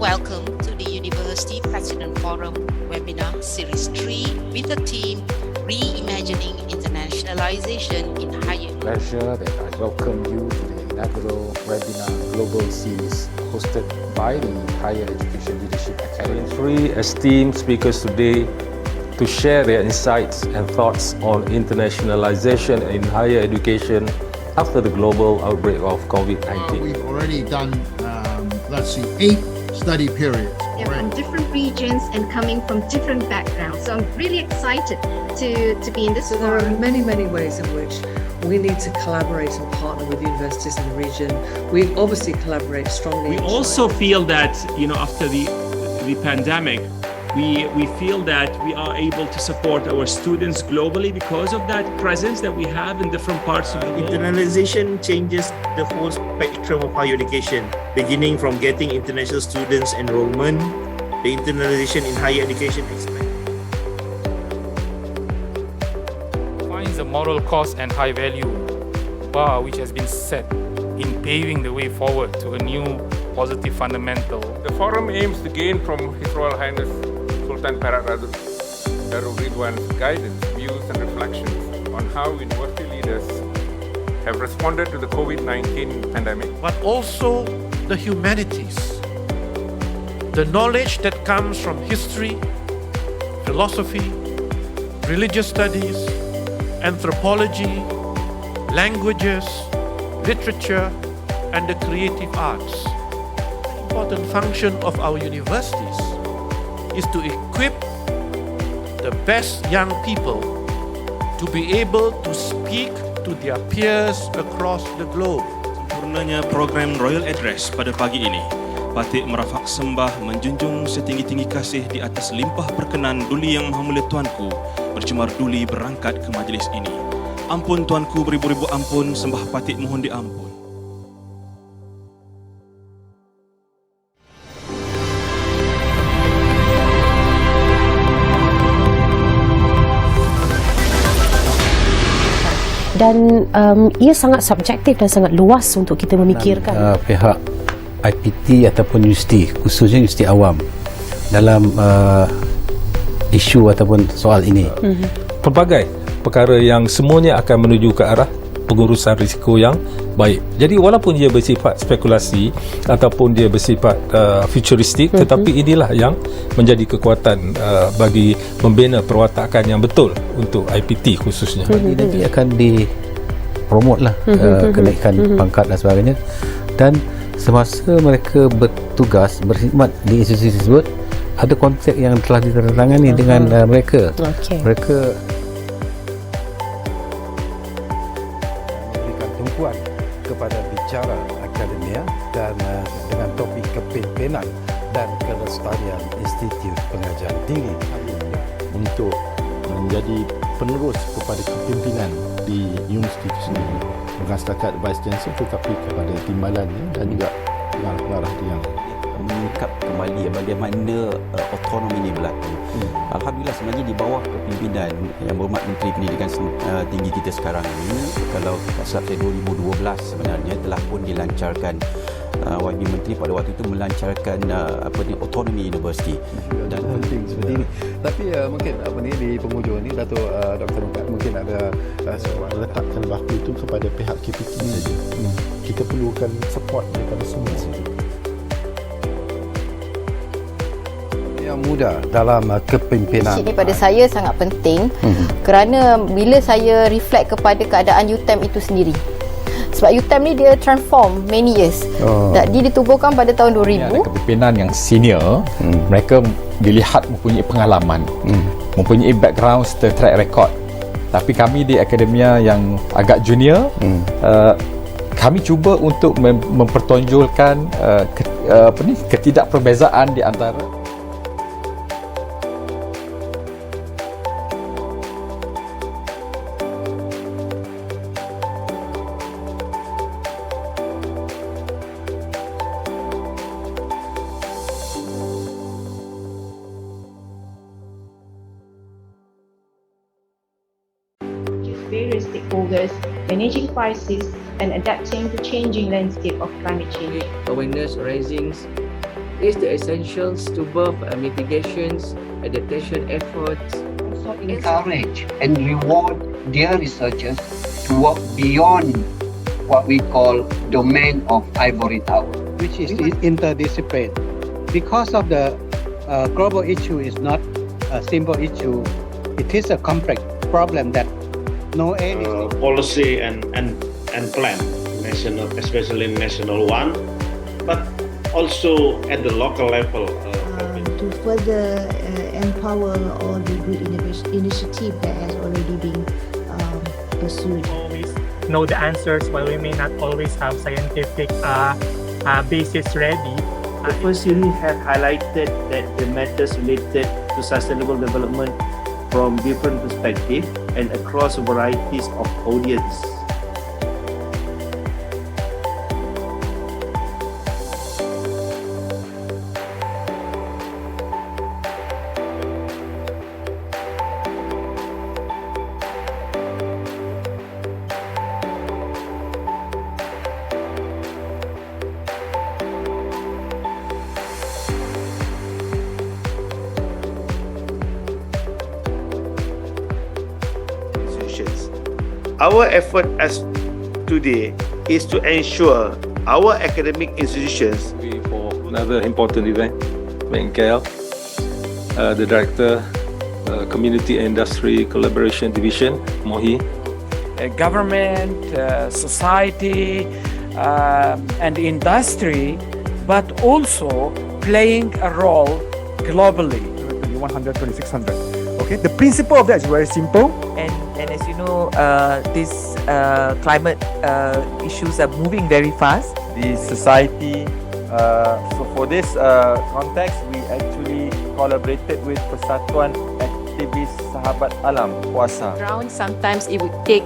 welcome to the University President Forum Webinar Series 3 with the theme Reimagining Internationalization in Higher Education. Pleasure that I welcome you to the inaugural webinar global series hosted by the Higher Education Leadership Academy. Three esteemed speakers today to share their insights and thoughts on internationalization in higher education after the global outbreak of COVID-19. We've already done, 8 study periods. They're from different regions and coming from different backgrounds. So I'm really excited to be in this So there are forum. many ways in which we need to collaborate and partner with universities in the region. We obviously collaborate strongly. We also feel that, after the pandemic, we feel that we are able to support our students globally because of that presence that we have in different parts of the world. Internationalization changes the whole spectrum of higher education, beginning from getting international students enrollment, the internationalization in higher education expands. Finds a moral cause and high value bar which has been set in paving the way forward to a new positive fundamental. The forum aims to gain from His Royal Highness Sultan Perak Darul Ridwan's guidance, views and reflections on how university leaders have responded to the COVID-19 pandemic. But also the humanities, the knowledge that comes from history, philosophy, religious studies, anthropology, languages, literature, and the creative arts. An important function of our universities is to equip the best young people to be able to speak to their peers across the globe. Sempurnanya program Royal Address pada pagi ini, Patik merafak sembah menjunjung setinggi-tinggi kasih di atas limpah perkenan Duli Yang Maha Mulia Tuanku bercemar duli berangkat ke majlis ini. Ampun Tuanku beribu-ribu ampun, sembah Patik mohon diampun. Dan ia sangat subjektif dan sangat luas untuk kita memikirkan. Pihak IPT ataupun universiti, khususnya universiti awam dalam isu ataupun soal ini. Pelbagai perkara yang semuanya akan menuju ke arah pengurusan risiko yang baik. Jadi walaupun dia bersifat spekulasi ataupun dia bersifat futuristik, tetapi inilah yang menjadi kekuatan bagi membina perwatakan yang betul untuk IPT khususnya. Nanti akan dipromot lah kenaikan pangkat dan sebagainya. Dan semasa mereka bertugas, berkhidmat di institusi tersebut, ada kontrak yang telah ditandatangani dengan mereka. Mereka memberikan tumpuan kepada bicara akademia dan dengan topik kepimpinan dan kelestarian Institut Pengajian Tinggi untuk menjadi penerus kepada kepimpinan di universiti itu sendiri, bukan setakat Vice Chancellor tetapi kepada timbalannya dan juga pengarah-pengarah yang mengungkap kembali bagaimana autonomi ini berlaku. Alhamdulillah sebenarnya di bawah kepimpinan Yang Berhormat Menteri Pendidikan Tinggi kita sekarang ini, kalau tak silap saya 2012 sebenarnya telah pun dilancarkan YB Menteri pada waktu itu melancarkan autonomi universiti. Dan penting seperti ini. Tapi mungkin di penghujung ini Dato' Dr. Mukat mungkin ada letakkan bahu itu kepada pihak KPT saja. Kita perlukan support daripada semua. yang muda dalam kepimpinan. Ini pada saya sangat penting kerana bila saya reflect kepada keadaan UTM itu sendiri. Sebab UTM ni dia transform many years. Dia ditubuhkan pada tahun 2000. Ada kepimpinan yang senior, mereka dilihat mempunyai pengalaman, mempunyai background serta track record. Tapi kami di akademia yang agak junior, kami cuba untuk mempertonjolkan ketidakperbezaan di antara various stakeholders, managing crisis and adapting to changing landscape of climate change. Awareness raising is the essentials to both mitigations, adaptation efforts. Also encourage and reward their researchers to work beyond what we call domain of ivory tower, which is interdiscipline. Because of the global issue is not a simple issue, it is a complex problem that no aim is policy and plan, national, especially national one, but also at the local level. To further empower all the good initiative that has already been pursued. Always know the answers while we may not always have scientific basis ready. The first series have highlighted that the matters related to sustainable development from different perspectives and across varieties of audience. Our effort as today is to ensure our academic institutions. For another important event in KL, the Director, Community and Industry Collaboration Division, Mohi. Government, society, and industry, but also playing a role globally. 2100, 2600. Okay, the principle of that is very simple. And as you know, these climate issues are moving very fast. The society, so for this context, we actually collaborated with Persatuan Aktivis Sahabat Alam Puasa. Around sometimes it would take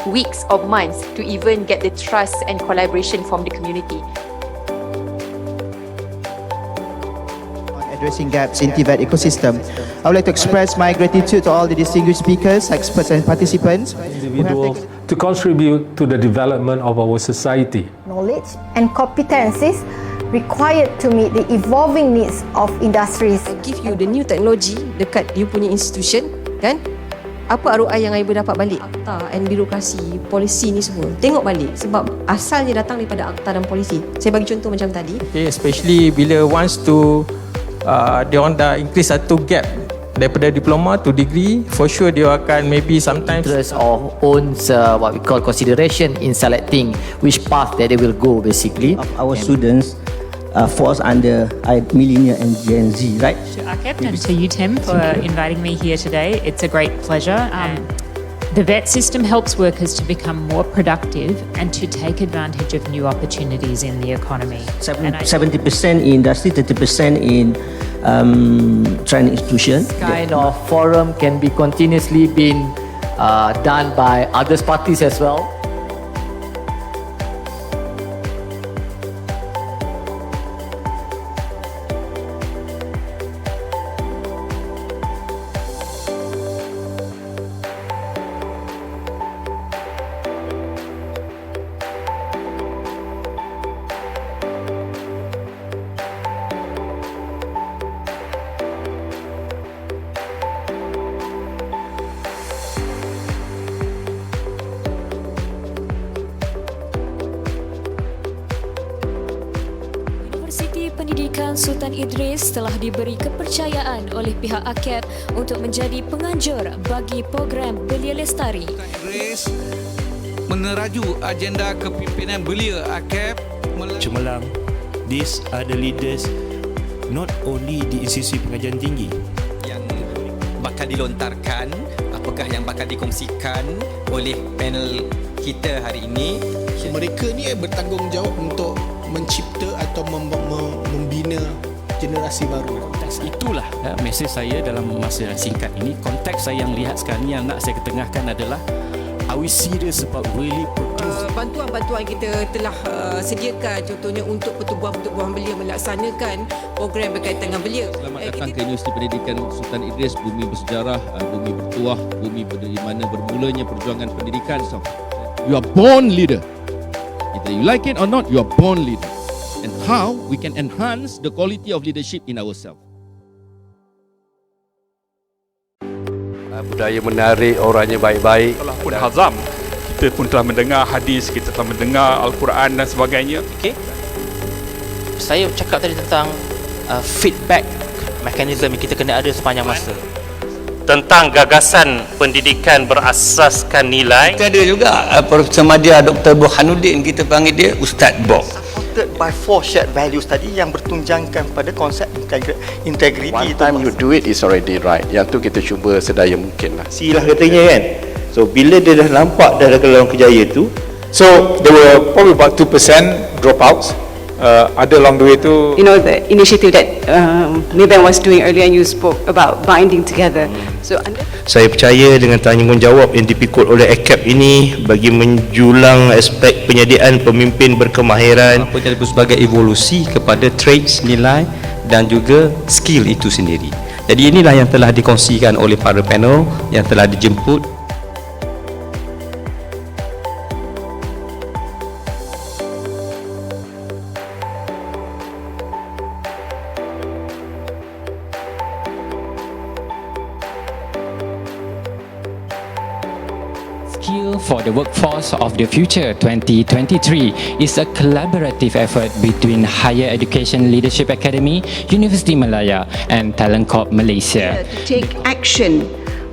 weeks or months to even get the trust and collaboration from the community. Addressing gaps in TVET ecosystem. I would like to express my gratitude to all the distinguished speakers, experts and participants Individuals to contribute to the development of our society. Knowledge and competencies required to meet the evolving needs of industries. Give you the new technology dekat you punya institution, kan? Apa ROI yang ibu dapat balik? Akta and birokrasi, polisi ni semua. Tengok balik sebab asalnya datang daripada akta dan polisi. Saya bagi contoh macam tadi. Okay, especially bila wants to dia orang dah increase satu gap daripada diploma to degree, for sure dia akan maybe sometimes interest or owns what we call consideration in selecting which path that they will go basically. Our students falls under millennial and Gen Z, right? To AKEPT and to UTEM for inviting me here today. It's a great pleasure. The VET system helps workers to become more productive and to take advantage of new opportunities in the economy. 70% in industry, 30% in training institution. This kind of forum can be continuously been done by other parties as well. Pendidikan Sultan Idris telah diberi kepercayaan oleh pihak AKEPT untuk menjadi penganjur bagi program Belia Lestari. Idris meneraju agenda kepimpinan belia AKEPT. Cemerlang, these are the leaders not only di institusi pengajian tinggi yang bakal dilontarkan, apakah yang bakal dikongsikan oleh panel kita hari ini. Mereka ni bertanggungjawab untuk mencipta atau membina generasi baru. Itulah mesej saya dalam masa singkat ini. Konteks saya yang lihat sekarang ni yang nak saya ketengahkan adalah are we serious about really produce? Bantuan-bantuan kita telah sediakan contohnya untuk pertubuhan-pertubuhan belia melaksanakan program berkaitan dengan belia. Selamat datang ke Universiti Pendidikan Sultan Idris, bumi bersejarah, bumi bertuah, bumi di mana bermulanya perjuangan pendidikan. You are born leader. Either you like it or not, you are born leader. and how we can enhance the quality of leadership in ourselves. Budaya menarik, orangnya baik-baik. Telah pun hazam, kita pun telah mendengar hadis, kita telah mendengar Al-Quran dan sebagainya. Okay. Saya cakap tadi tentang feedback mekanisme yang kita kena ada sepanjang masa. Tentang gagasan pendidikan berasaskan nilai. Kita ada juga Profesor Madya Dr. Burhanuddin, kita panggil dia Ustaz Bob. Supported by 4 shared values tadi yang bertunjangkan pada konsep integrity. One time you do it is already right. Yang tu kita cuba sedaya mungkin lah. Silah katanya kan. So bila dia dah nampak dah dalam kejaya tu, so there were probably about 2% dropouts. Ada along the way tu. You know, the initiative that Niven was doing earlier, and you spoke about binding together. So Saya percaya dengan tanggungjawab yang dipikul oleh AKEPT ini bagi menjulang aspek penyediaan pemimpin berkemahiran sebagai evolusi kepada traits, nilai dan juga skill itu sendiri. Jadi inilah yang telah dikongsikan oleh para panel yang telah dijemput. Skill for the Workforce of the Future 2023 is a collaborative effort between Higher Education Leadership Academy, University Malaya and Talent Corp Malaysia. To take action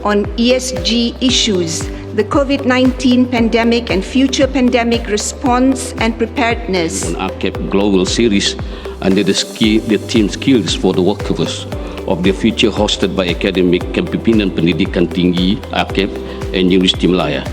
on ESG issues, the COVID-19 pandemic and future pandemic response and preparedness. On AKEPT Global Series under the team skills for the workforce of the future hosted by Academic Kepimpinan Pendidikan Tinggi AKEPT and University Malaya.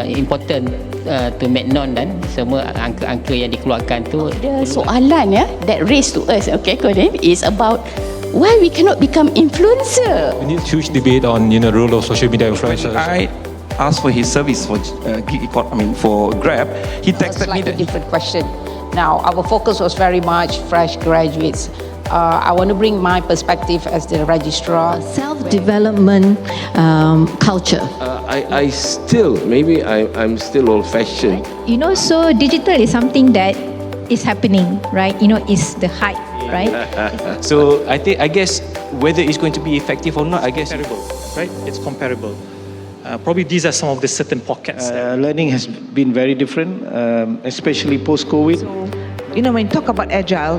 Important to make known dan semua angka-angka yang dikeluarkan tu. The soalan that raised to us, okay, Kodim, is about why we cannot become influencer. We need huge debate on role of social media influencers. I asked for his service for for Grab. He texted me that. Different question. Now our focus was very much fresh graduates. I want to bring my perspective as the registrar. Self-development culture. I still, maybe I'm still old-fashioned. So digital is something that is happening, right? Is the hype, right? So I guess whether it's going to be effective or not, I guess comparable, right? It's comparable. Probably these are some of the certain pockets. Learning has been very different, especially post-COVID. So, when you talk about agile,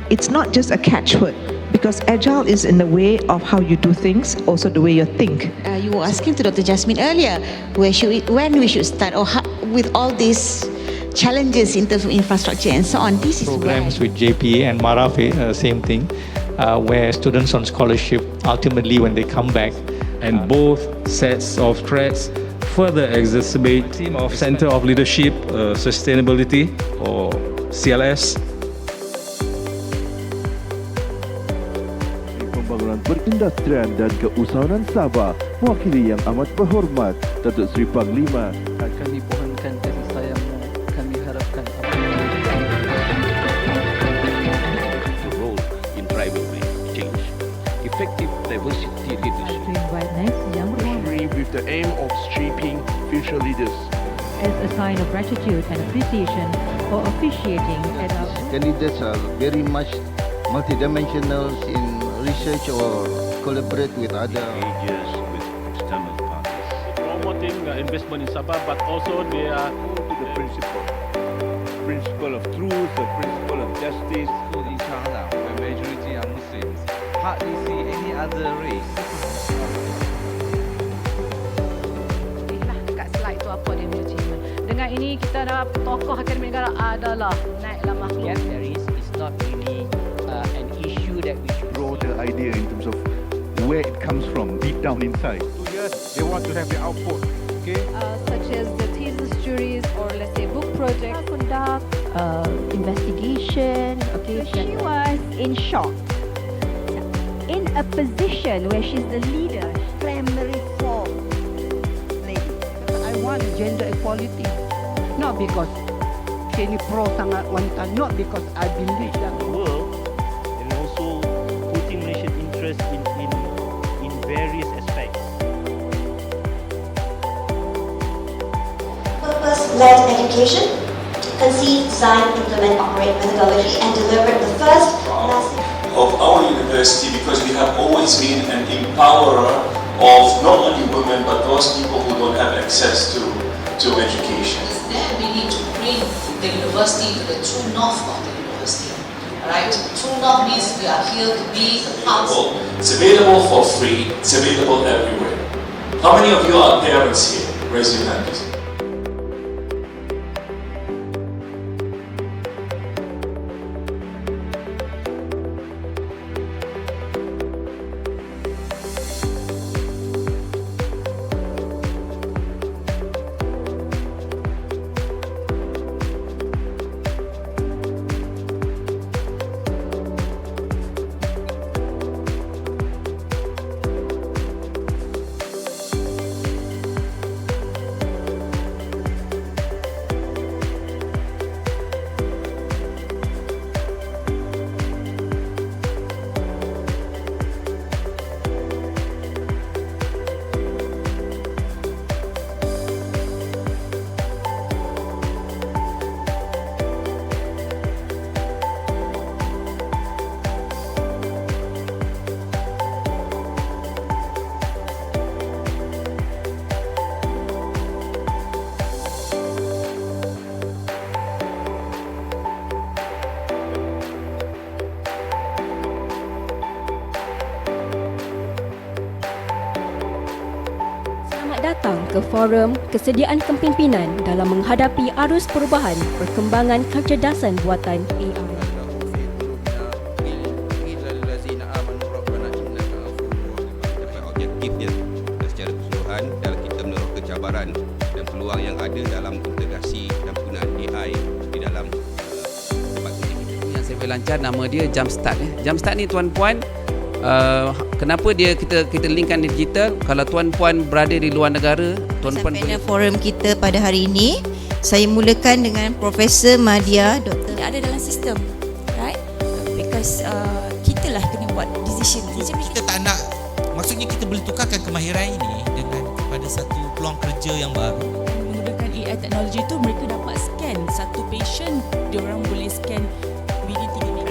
it's not just a catchword, because agile is in the way of how you do things, also the way you think. You were asking to Dr. Jasmine earlier, when we should start, or how, with all these challenges in terms of infrastructure and so on. This is programs with JPA and Marafe, same thing, where students on scholarship ultimately when they come back, and both sets of threats further exacerbate theme of Center of Leadership Sustainability or CLS. Pembangunan Perindustrian dan Keusahawanan Sabah, mewakili yang amat berhormat Datuk Seri Panglima. Kami pohonkan kasih sayangmu, kami harapkan The role in private change, effective diversity leadership. to invite next young With the aim of shaping future leaders. as a sign of gratitude and appreciation for officiating at our Candidates are very much multidimensional in research or collaborate with other Ages with external parties. Promoting investment in Sabah, but also they are to the principle of truth, the principle of justice. So inshallah, the majority are Muslims. Hardly see any other race. kat slide tu apa dia punya achievement. Dengan ini kita dah tokoh akademik negara adalah naiklah makhluk. There is, it's not really an issue that we should Grow the idea in terms of where it comes from, deep down inside. 2 years, they want to have the output. Okay. such as the thesis juries or let's say book projects. conduct investigation. Okay, She was in shock. In a position where she's the leader, primary 4 lady. I want gender equality, not because Kenny pro sangat wanita, not because I believe that the world, and also putting Malaysian interest in various aspects. Purpose-led education conceived, designed, implement, operate methodology and delivered the first massive of our university, because we have always been an empowerer of not only women but those people who don't have access to education. Then we need to bring the university to the true north of the university. Right? True north means we are here to be the part. It's available for free. It's available everywhere. How many of you are parents here? Raise your hand, please. Datang ke forum kesediaan kepimpinan dalam menghadapi arus perubahan perkembangan kecerdasan buatan AI. Objektif dia secara keseluruhan dalam kita meneroka kecabaran dan peluang yang ada dalam integrasi dan penggunaan AI di dalam tempat kita. Yang saya boleh lancar nama dia Jumpstart. Jumpstart ni tuan-puan, kenapa dia kita linkkan digital? Kalau tuan-puan berada di luar negara, tuan-puan panel forum kita pada hari ini, saya mulakan dengan Profesor Madia, Doktor. Tidak ada dalam sistem, right? Because kita lah kena buat decision. Kita tak nak, maksudnya kita boleh tukarkan kemahiran ini dengan pada satu peluang kerja yang baru. Menggunakan AI teknologi itu, mereka dapat scan satu patient, diorang boleh scan within 3 minit.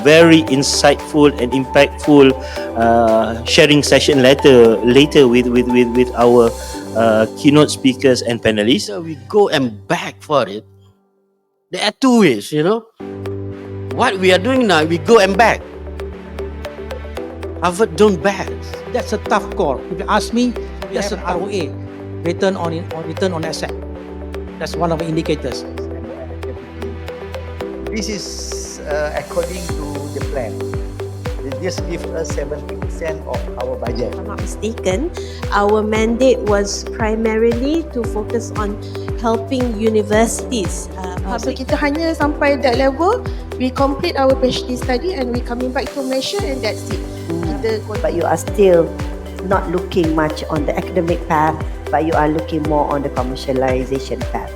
Very insightful and impactful sharing session later with our keynote speakers and panelists. So we go and back for it. There are two ways, you know. What we are doing now, we go and back. Harvard don't back. That's a tough call. If you ask me, that's an ROA, return on asset. That's one of the indicators. This is according to the plan. They just give us 70% of our budget. If I'm not mistaken, our mandate was primarily to focus on helping universities. So kita hanya sampai that level, we complete our PhD study and we coming back to Malaysia and that's it. But you are still not looking much on the academic path, but you are looking more on the commercialization path.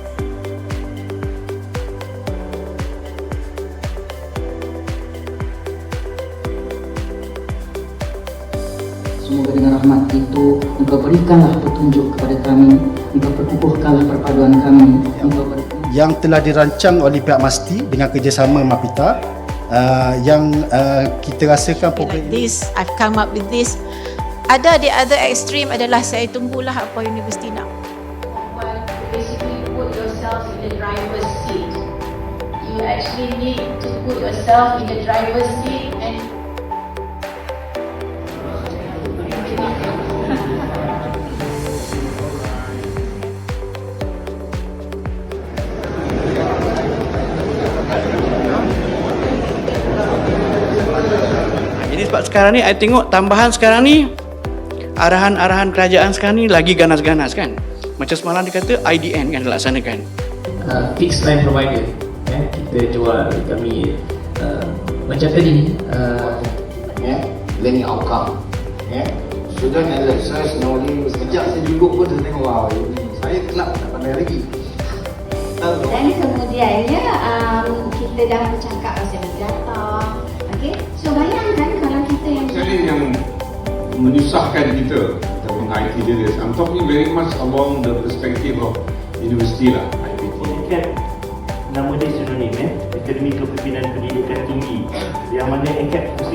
Semoga dengan rahmat itu Engkau berikanlah petunjuk kepada kami, Engkau perkukuhkanlah perpaduan kami, yang telah dirancang oleh pihak MASTI dengan kerjasama MAPITA, yang kita rasakan program this, I've come up with this. Ada the other extreme adalah saya tunggulah apa universiti nak. Basically put yourself in the driver's seat. You actually need to put yourself in the driver's seat and sebab sekarang ni, I tengok tambahan sekarang ni, arahan-arahan kerajaan sekarang ni lagi ganas-ganas kan. Macam semalam dia kata IDN kan dilaksanakan. Fixed line provider, kita jual kami macam tadi, learning outcome. Student analysis, knowledge, sekejap saya duduk pun saya tengok, wow, saya kelab tak pandai lagi. dan kemudiannya kita dah bercakap pasal big data, Okay, so bayangkan kalau kita yang yang menyusahkan kita dalam IT leaders. I'm talking very much along the perspective of university lah, IPT. Nama dia sinonim, Akademi Kepimpinan Pendidikan Tinggi, yang mana AKEPT